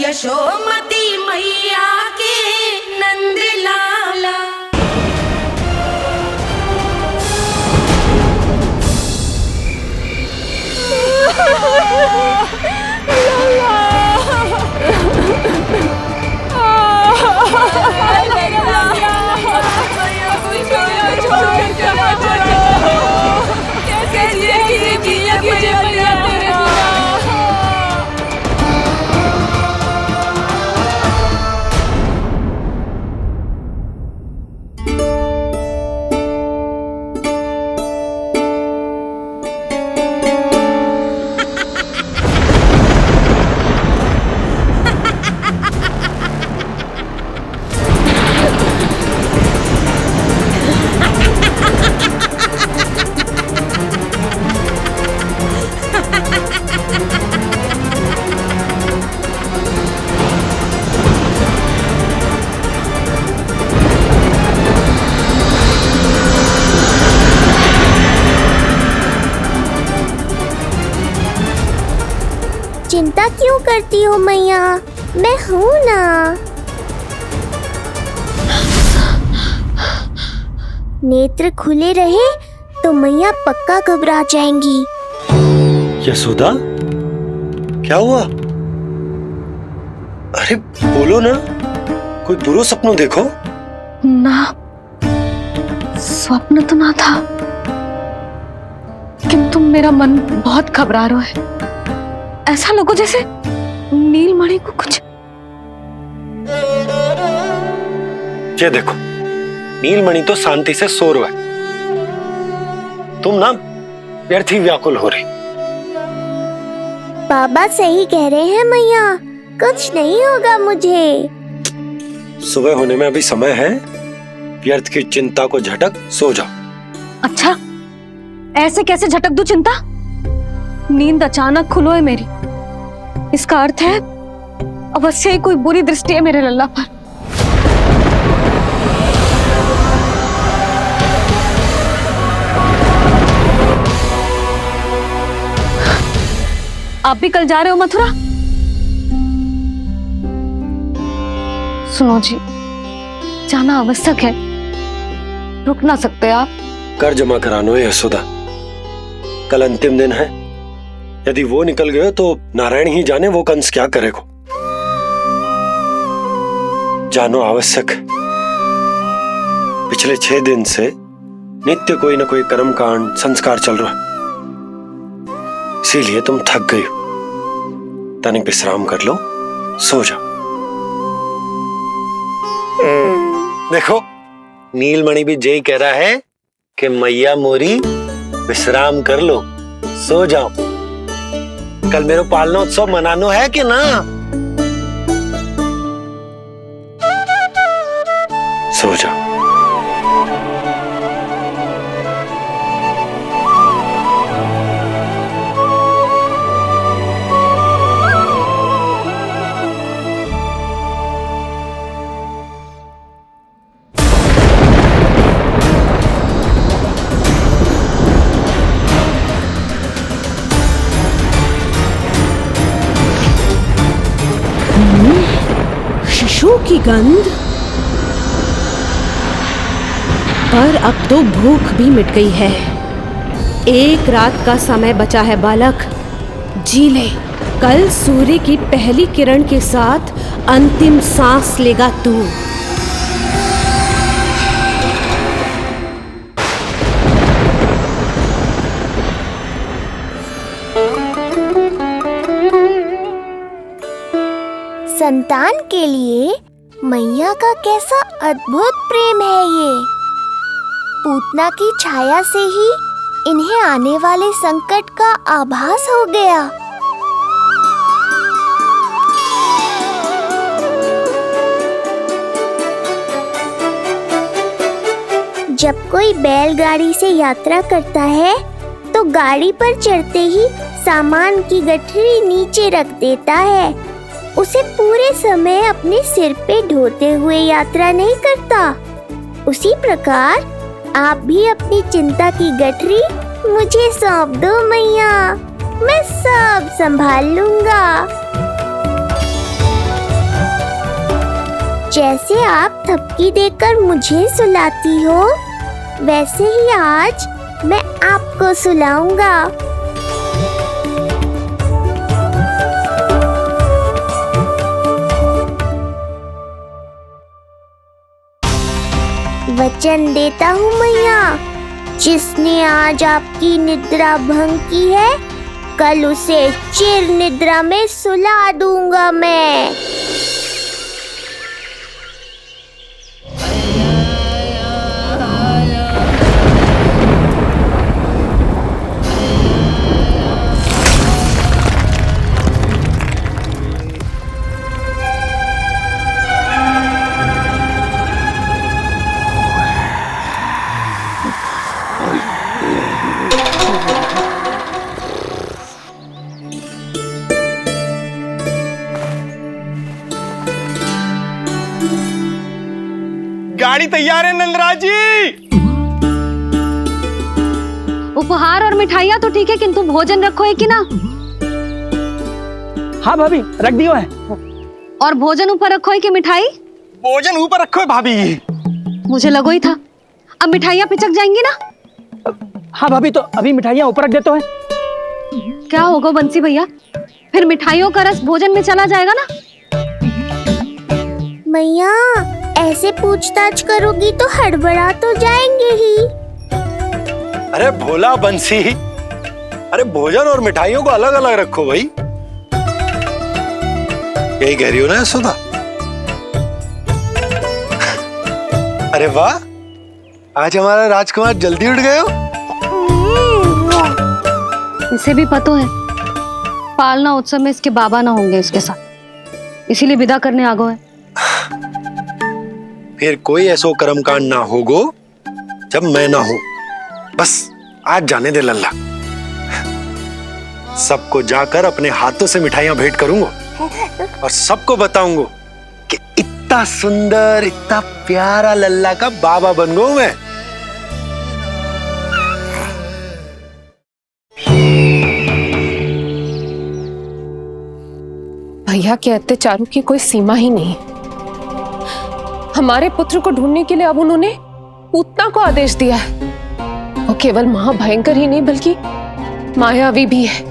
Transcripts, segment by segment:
यशोमती मैया के नंद लाला। चिंता क्यों करती हो मैया, मैं हूँ ना। नेत्र खुले रहे तो मैया पक्का घबरा जाएंगी। यशोदा, क्या हुआ? अरे बोलो ना, कोई बुरा सपना देखो ना। स्वप्न तो ना था, किंतु मेरा मन बहुत घबरा रहा है। ऐसा लगो जैसे नीलमणि को कुछ। ये देखो, नीलमणि तो शांति से सो रहा है, तुम ना व्यर्थ ही व्याकुल हो रही। बाबा सही कह रहे हैं मैया, कुछ नहीं होगा मुझे। सुबह होने में अभी समय है, व्यर्थ की चिंता को झटक सो जाओ। अच्छा, ऐसे कैसे झटक दूं चिंता? नींद अचानक खुलो है मेरी, इसका अर्थ है अवश्य ही कोई बुरी दृष्टि है मेरे लल्ला पर। आप भी कल जा रहे हो मथुरा? सुनो जी, जाना आवश्यक है, रुक ना सकते आप? कर जमा करानो है यशोदा, कल अंतिम दिन है। यदि वो निकल गए तो नारायण ही जाने वो कंस क्या करेगा। जानो आवश्यक। पिछले 6 दिन से नित्य कोई न कोई कर्मकांड संस्कार चल रहा है, इसीलिए तुम थक गई हो। तनिक विश्राम कर लो, सो जाओ। देखो, नीलमणि भी यही कह रहा है कि मैया मोरी विश्राम कर लो, सो जाओ। कल मेरा पालनोत्सव मनानो है कि ना? सो जाओ। शिशु की गंध। पर अब तो भूख भी मिट गई है। एक रात का समय बचा है बालक, जी ले। कल सूर्य की पहली किरण के साथ अंतिम सांस लेगा तू। संतान के लिए मैया का कैसा अद्भुत प्रेम है ये। पूतना की छाया से ही इन्हें आने वाले संकट का आभास हो गया। जब कोई बैलगाड़ी से यात्रा करता है तो गाड़ी पर चढ़ते ही सामान की गठरी नीचे रख देता है, उसे पूरे समय अपने सिर पे ढोते हुए यात्रा नहीं करता। उसी प्रकार आप भी अपनी चिंता की गठरी मुझे सौंप दो मैया, मैं सब संभाल लूंगा। जैसे आप थपकी देकर मुझे सुलाती हो, वैसे ही आज मैं आपको सुलाऊंगा। वचन देता हूँ मैया, जिसने आज आपकी निद्रा भंग की है, कल उसे चिर निद्रा में सुला दूंगा मैं। गाड़ी तैयार है नंदराज जी। उपहार और मिठाइयाँ तो ठीक है, किंतु भोजन रखो है कि ना? हाँ भाभी, रख दियो है। और भोजन ऊपर रखो है कि मिठाई? भोजन ऊपर रखो है भाभी। मुझे लगो ही था, अब मिठाइयाँ पिचक जाएंगी ना? हाँ भाभी, तो अभी मिठाइयाँ ऊपर रख देते हैं। क्या होगा बंसी भैया, फिर मिठाइयों का रस भोजन में चला जाएगा ना? मैया, ऐसे पूछताछ करोगी तो हड़बड़ा तो जाएंगे ही। अरे भोला बंसी, अरे भोजन और मिठाइयों को अलग अलग रखो भाई। यही कह रही हो ना सुधा? अरे वाह, आज हमारा राजकुमार जल्दी उठ गए हो। इसे भी पता है पालना उत्सव में इसके बाबा ना होंगे इसके साथ, इसीलिए विदा करने आ गए हैं। फिर कोई ऐसो कर्मकांड ना होगो जब मैं ना हूं। बस आज जाने दे लल्ला, सबको जाकर अपने हाथों से मिठाइयां भेंट करूंगा और सबको बताऊंगा कि इतना सुंदर, इतना प्यारा लल्ला का बाबा बन गया मैं। भैया के अत्याचारों की कोई सीमा ही नहीं। हमारे पुत्र को ढूंढने के लिए अब उन्होंने पूतना को आदेश दिया है। वो केवल महाभयंकर ही नहीं बल्कि मायावी भी है।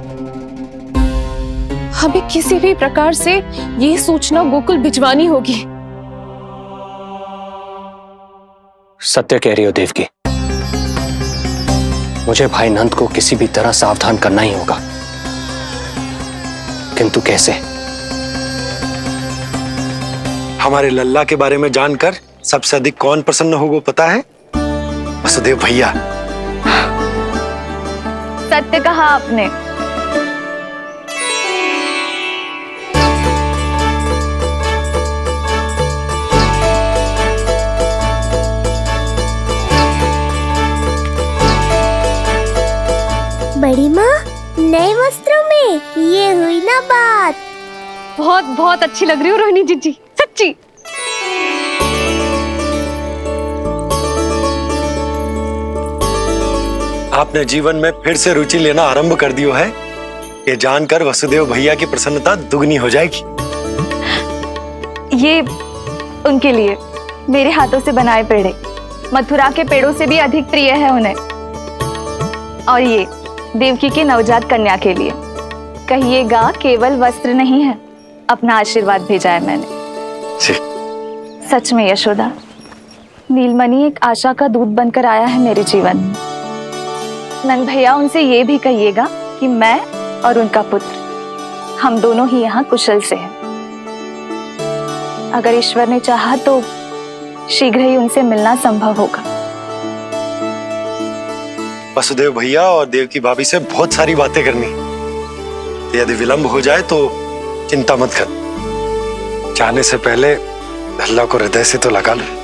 हमें किसी भी प्रकार से ये सूचना गोकुल भिजवानी होगी। सत्य कह रही हो देवकी, मुझे भाई नंद को किसी भी तरह सावधान करना ही होगा, किंतु कैसे? हमारे लल्ला के बारे में जानकर सबसे अधिक कौन प्रसन्न होगा पता है? वसुदेव भैया। सत्य कहा आपने। बड़ी माँ, नए वस्त्रों में ये हुई ना बात। बहुत बहुत अच्छी लग रही हो रोहिणी जीजी, सच्ची। आपने जीवन में फिर से रुचि लेना आरंभ कर दियो है, ये जानकर वसुदेव भैया की प्रसन्नता दुगनी हो जाएगी। ये उनके लिए मेरे हाथों से बनाए पेड़े मथुरा के पेड़ों से भी अधिक प्रिय है उन्हें, और ये देवकी के नवजात कन्या के लिए। कहिएगा केवल वस्त्र नहीं है, अपना आशीर्वाद भेजा है मैंने। सच में यशोदा, नीलमणि एक आशा का दूत बनकर आया है मेरे जीवन में। नंद भैया, उनसे ये भी कहिएगा कि मैं और उनका पुत्र, हम दोनों ही यहाँ कुशल से हैं। अगर ईश्वर ने चाहा तो शीघ्र ही उनसे मिलना संभव होगा। वसुदेव भैया और देवकी भाभी से बहुत सारी बातें करनी, यदि विलंब हो जाए तो चिंता मत कर। जाने से पहले अल्लाह को हृदय से तो लगा लो।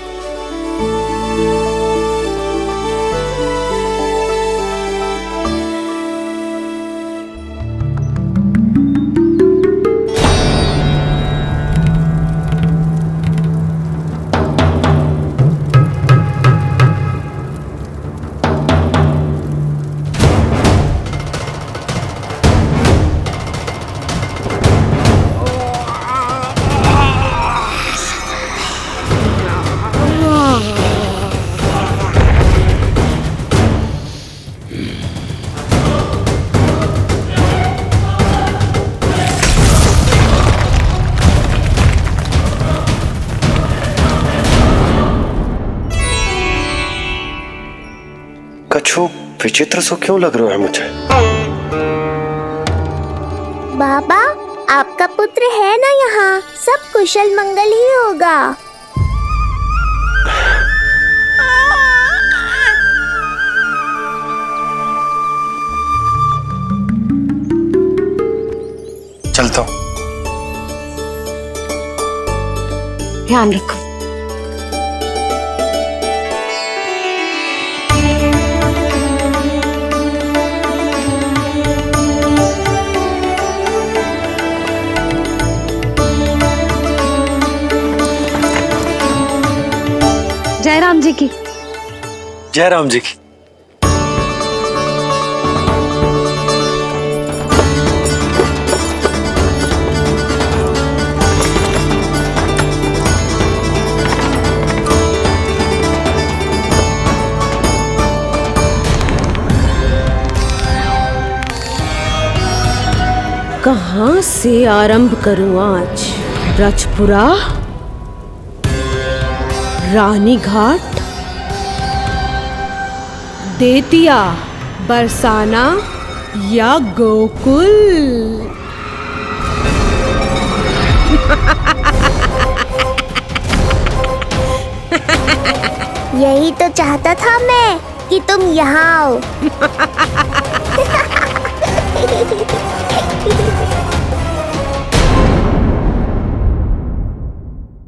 कुछ विचित्र सो क्यों लग रहा है मुझे? बाबा, आपका पुत्र है ना यहाँ, सब कुशल मंगल ही होगा। चलता हूँ। ध्यान रखो। जय राम जी की। जय राम जी की। कहाँ से आरंभ करूं आज? ब्रजपुरा, रानी घाट, देतिया, बरसाना या गोकुल? यही तो चाहता था मैं कि तुम यहाँ आओ।